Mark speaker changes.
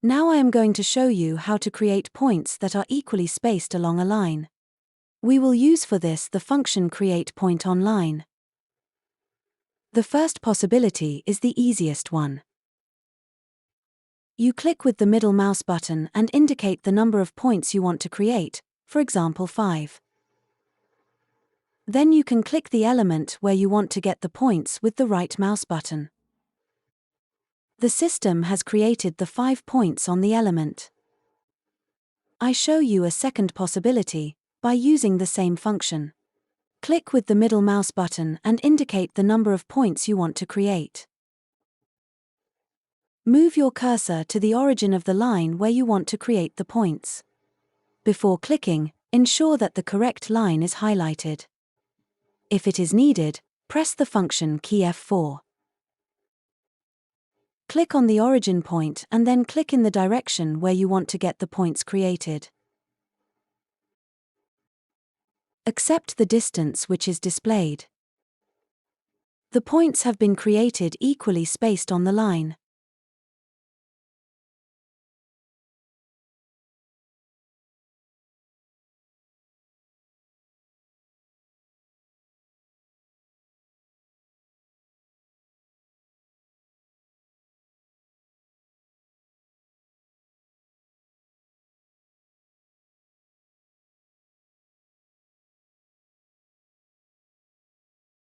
Speaker 1: Now I am going to show you how to create points that are equally spaced along a line. We will use for this the function createPointOnLine. The first possibility is the easiest one. You click with the middle mouse button and indicate the number of points you want to create, for example 5. Then you can click the element where you want to get the points with the right mouse button. The system has created the 5 points on the element. I show you a second possibility, by using the same function. Click with the middle mouse button and indicate the number of points you want to create. Move your cursor to the origin of the line where you want to create the points. Before clicking, ensure that the correct line is highlighted. If it is needed, press the function key F4. Click on the origin point and then click in the direction where you want to get the points created. Accept the distance which is displayed. The points have been created equally spaced on the line.